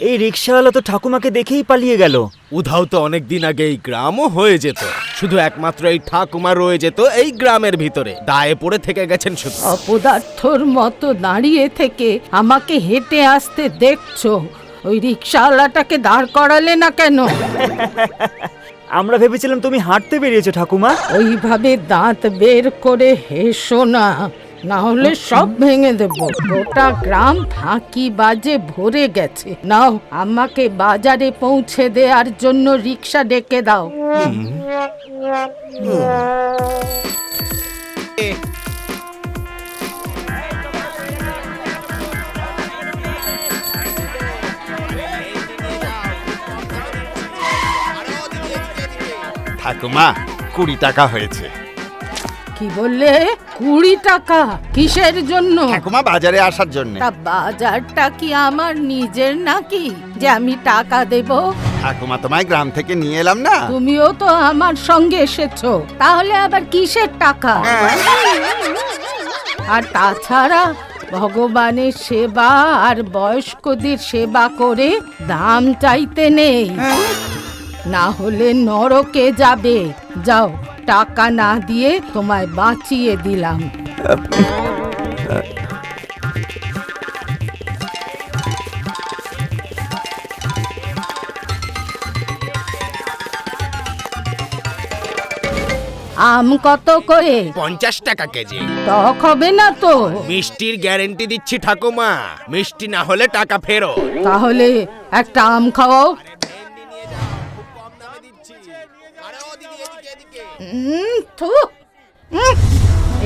এই রিকশাওয়ালা তো ঠাকুমাকে দেখেই পালিয়ে গেল। উধাও তো অনেকদিন আগে এই গ্রামও হয়ে যেত, শুধু একমাত্র এই ঠাকুমা রয়ে যেত এই গ্রামের ভিতরে, দায়ে পড়ে থেকে গেছেন শুধু। অপদার্থর মতো দাঁড়িয়ে থেকে আমাকে হেঁটে আসতে দেখছো, ওই রিকশাওয়ালাটাকে দাঁড় করালে না কেন? আমরা ভেবেছিলাম তুমি হাঁটতে বেরিয়েছো ঠাকুমা। ওইভাবে দাঁত বের করে হেসো না, না হলে সব ভেঙে দেব। গোটা গ্রাম ফাঁকি বাজে ভরে গেছে। নাও, আমাকে বাজারে পৌঁছে দেওয়ার জন্য রিকশা ডেকে দাও। ঠাকুমা 20 টাকা হয়েছে। কি বললে? 20 টাকা? কিসের জন্য? ঠাকুমা বাজারে আসার জন্য। তা বাজারটা কি আমার নিজের নাকি যে আমি টাকা দেব? ঠাকুমা তোমায় গ্রাম থেকে নিয়ে এলাম না। তুমিও তো আমার সঙ্গে এসেছো, তাহলে আবার কিসের টাকা? আর তাছাড়া ভগবানের সেবা আর বয়স্কদের সেবা করে দাম চাইতে নেই, না হলে নরকে যাবে। যাও, টাকা না দিয়ে তোমায় বাঁচিয়ে দিলাম। আম কত করে? 50 টাকা কেজি। টক হবে না তো? মিষ্টির গ্যারেন্টি দিচ্ছি ঠাকুমা, মিষ্টি না হলে টাকা ফেরো। তাহলে একটা আম খাওয়াও। থু,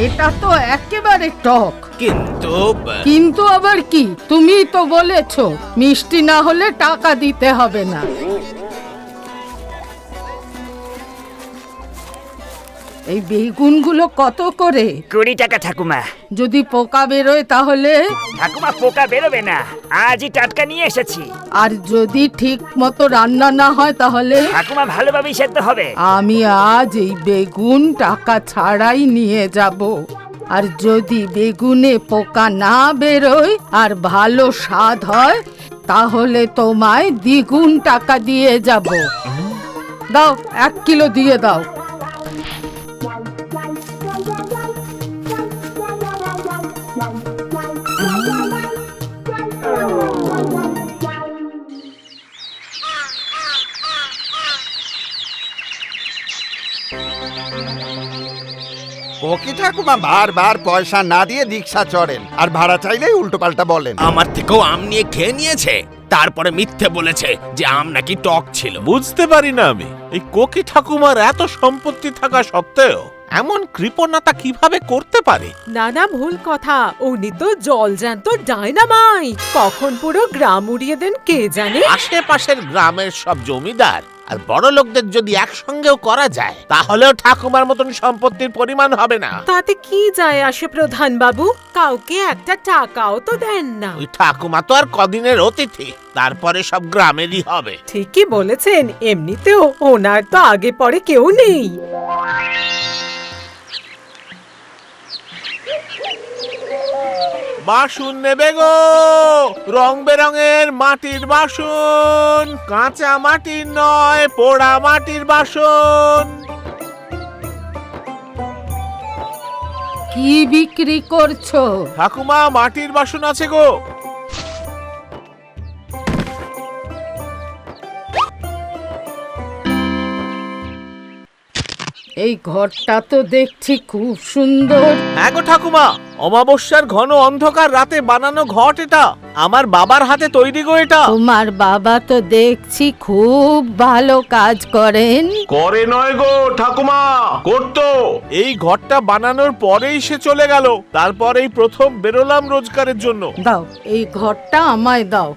এটা তো একেবারে টক। কিন্তু আবার কি? তুমি তো বলেছো মিষ্টি না হলে টাকা দিতে হবে না। এই বেগুনগুলো কত করে? 20 টাকা ঠাকুমা। যদি পোকা বেরোয় তাহলে? ঠাকুমা পোকা বেরোবে না, আজই টাটকা নিয়ে এসেছি। আর যদি ঠিক মতো রান্না না হয় তাহলে? ঠাকুমা ভালোভাবেই সেদ্ধ হবে। আমি আজ এই বেগুন টাকা ছাড়াই নিয়ে যাব। আর যদি বেগুনে পোকা না বেরোয় আর ভালো স্বাদ হয় তাহলে তোমায় দ্বিগুণ টাকা দিয়ে যাব। দাও, 1 কিলো দিয়ে দাও। ও কি ঠাকুমা বারবার পয়সা না দিয়ে রিক্সা চড়েন, আর ভাড়া চাইলেই উল্টো পাল্টা বলেন। আমার থেকেও আম নিয়ে খেয়ে নিয়েছে, তারপরে মিথ্যে বলেছে যে আম নাকি টক ছিল। বুঝতে পারি না আমি, এই কোকি ঠাকুমার এত সম্পত্তি থাকা সত্ত্বেও এমন কৃপণতা কিভাবে করতে পারে? নানা ভুল কথা, উনি তো জলজ্যান্ত ডায়নামাইট, কখন পুরো গ্রাম উড়িয়ে দেন কে জানে। আশেপাশের গ্রামের সব জমিদার আর বড় লোকদের যদি একসঙ্গেও করা যায় তাহলেও ঠাকুমার মতন সম্পত্তির পরিমাণ হবে না। তাতে কি যায় আসে প্রধান বাবু? কাউকে একটা টাকাও তো দেন না। ওই ঠাকুমা তো আর কদিনের অতিথি, তারপরে সব গ্রামেরই হবে। ঠিকই বলেছেন, এমনিতেও ওনার তো আগে পরে কেউ নেই। বাসন নেবে গো, রং বেরঙের মাটির বাসন, কাঁচা মাটির নয় পোড়া মাটির বাসন। কি বিক্রি করছো? ঠাকুমা মাটির বাসন আছে গো। এই ঘরটা তো দেখছি খুব সুন্দর। হ্যাঁ গো ঠাকুমা, অমাবস্যার ঘন অন্ধকার রাতে বানানো ঘট এটা, আমার বাবার হাতে তৈরি গো এটা। তোমার বাবা তো দেখছি খুব ভালো কাজ করেন। করে নয় গো ঠাকুমা, করতো। এই ঘরটা বানানোর পরেই সে চলে গেল, তারপর এই প্রথম বেরোলাম রোজগারের জন্য। দাও, এই ঘরটা আমায় দাও,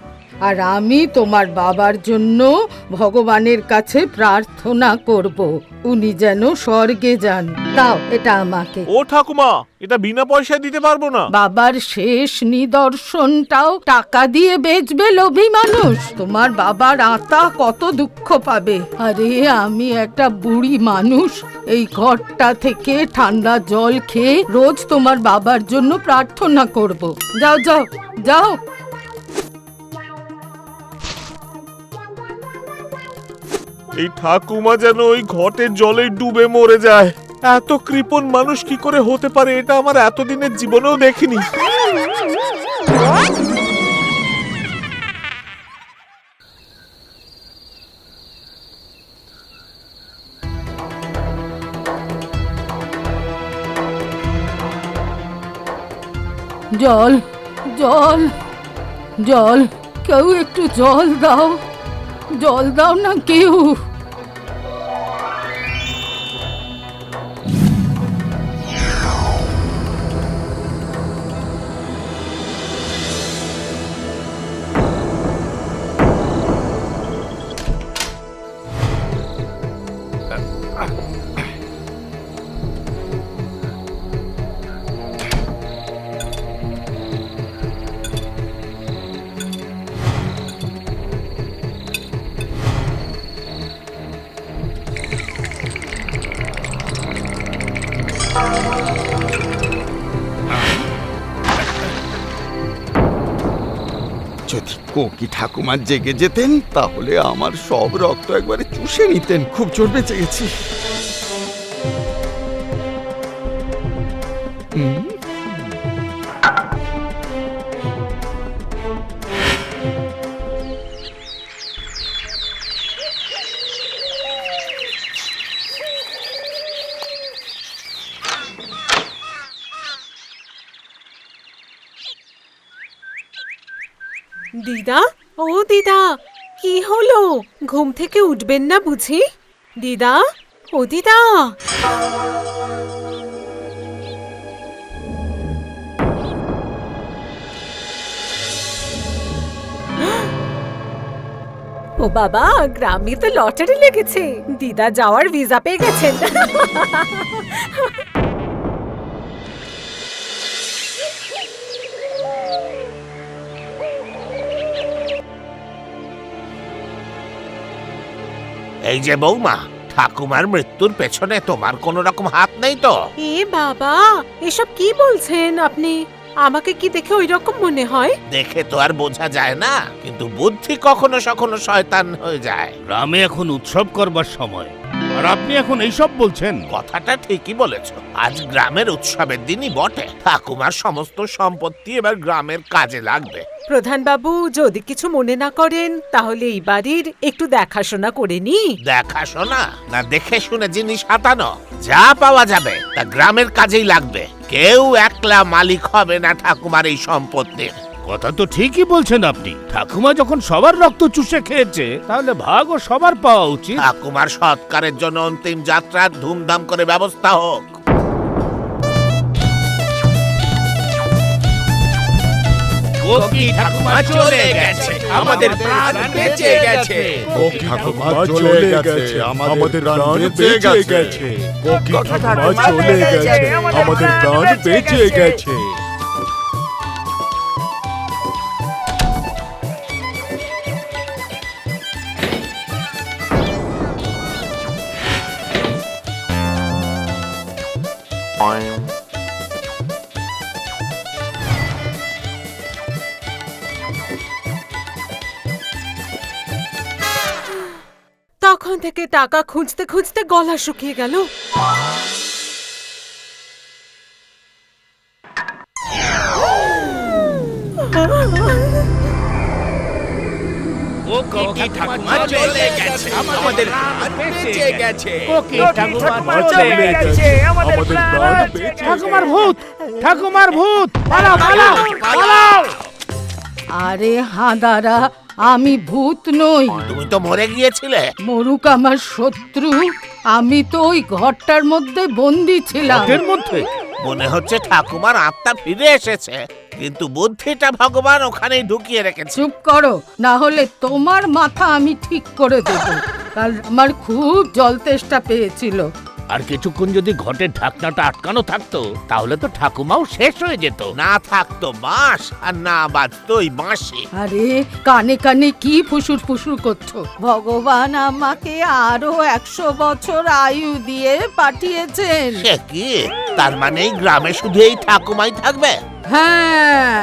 আর আমি তোমার বাবার জন্য ভগবানের কাছে প্রার্থনা করব উনি যেন স্বর্গে যান। দাও এটা আমাকে। ও ঠাকুমা, এটা বিনা পয়সায় দিতে পারবো না। বাবার শেষ নিদর্শনটাও টাকা দিয়ে বেচবে লোভী মানুষ? তোমার বাবার আত্মা কত দুঃখ পাবে। আরে আমি একটা বুড়ি মানুষ, এই ঘরটা থেকে ঠান্ডা জল খেয়ে রোজ তোমার বাবার জন্য প্রার্থনা করব। যাও যাও যাও। এই ঠাকুমা যেন ওই ঘটের জলে ডুবে মরে যায়। এত কৃপণ মানুষ কি করে হতে পারে, এটা আমার এতদিনের জীবনেও দেখিনি। জল জল জল, কেউ একটু জল দাও, জল দাও না কেউ। যদি কোকি ঠাকুমা জেগে যেতেন তাহলে আমার সব রক্ত একবারে চুষে নিতেন। খুব জোর বেঁচে গেছি। দিদা, ও দিদা, কি হলো? ঘুম থেকে উঠবেন না বুঝি? দিদা, ও দিদা। ও বাবা, গ্রামে তো লটারি লেগেছে, দিদা যাওয়ার ভিসা পেয়ে গেছেন। এই যে বৌমা, ঠাকুমার মৃত্যুর পেছনে তোমার কোনো রকম হাত নেই তো? এ বাবা, এসব কি বলছেন আপনি? আমাকে কি দেখে ওই রকম মনে হয়? দেখে তো আর বোঝা যায় না, কিন্তু বুদ্ধি কখনো কখনো শয়তান হয়ে যায়। গ্রামে এখন উৎসব করবার সময়, আর আপনি এখন এইসব বলছেন? কথাটা ঠিকই বলেছো, আজ গ্রামের উৎসবের দিনই বটে। ঠাকুমার সমস্ত সম্পত্তি এবার গ্রামের কাজে লাগবে। প্রধান বাবু, যদি কিছু মনে না করেন তাহলে এই বাড়ির একটু দেখাশোনা করে নি। দেখাশোনা না, দেখে শুনে জিনিস হাতানো? যা পাওয়া যাবে তা গ্রামের কাজেই লাগবে। কেউ একলা মালিক হবে না ঠাকুমার এই সম্পত্তির। কথা তো ঠিকই বলছেন আপনি। ঠাকুমা যখন সবার রক্ত চুষে খেয়েছে, তাহলে ভাগও সবার পাওয়া উচিত। ঠাকুমার সৎকারের জন্য অন্তিম যাত্রার ধুমধাম করে ব্যবস্থা হোক। কোকি ঠাকুমা চলে গেছে, আমাদের প্রাণ বেঁচে গেছে। কোকি ঠাকুমা চলে গেছে, আমাদের প্রাণ বেঁচে গেছে। কোকি ঠাকুমা চলে গেছে, আমাদের প্রাণ বেঁচে গেছে। তখন থেকে টাকা খুঁজতে খুঁজতে গলা শুকিয়ে গেল। কোকি ঠাকুমা চলে গেছে, আমাদের প্রাণ বেঁচে গেছে। কোকি ঠাকুমা চলে গেছে, আমাদের প্রাণ বেঁচে গেছে। ঠাকুমার ভূত, ঠাকুমার ভূত, পালাও পালাও পালাও। আরে হাঁদারা, আমি ভূত নই। তুমি তো মরে গিয়েছিলে। মরুক আমার শত্রু, আমি তো ওই ঘরটার মধ্যে বন্দি ছিলাম। এর মধ্যে মনে হচ্ছে ঠাকুমার আত্মা ফিরে এসেছে, কিন্তু বুদ্ধিটা ভগবান ওখানেই ঢুকিয়ে রেখেছে। চুপ করো, না হলে তোমার মাথা আমি ঠিক করে দেব। কাল আমার খুব জল তেষ্টা পেয়েছিল। আর কিছুক্ষণ যদি ঘটের ঢাকনাটা আটকানো থাকতো, তাহলে তো ঠাকুমাও শেষ হয়ে যেত। না থাকতো বাঁশ আর না বাজতো ওই বাঁশি। আরে কানে কানে কি ফুসুর ফুসুর করছো? ভগবান আমাকে আরো 100 বছর আয়ু দিয়ে পাঠিয়েছেন। সে কি? তার মানে এই গ্রামে শুধু এই ঠাকুমাই থাকবে? হ্যাঁ,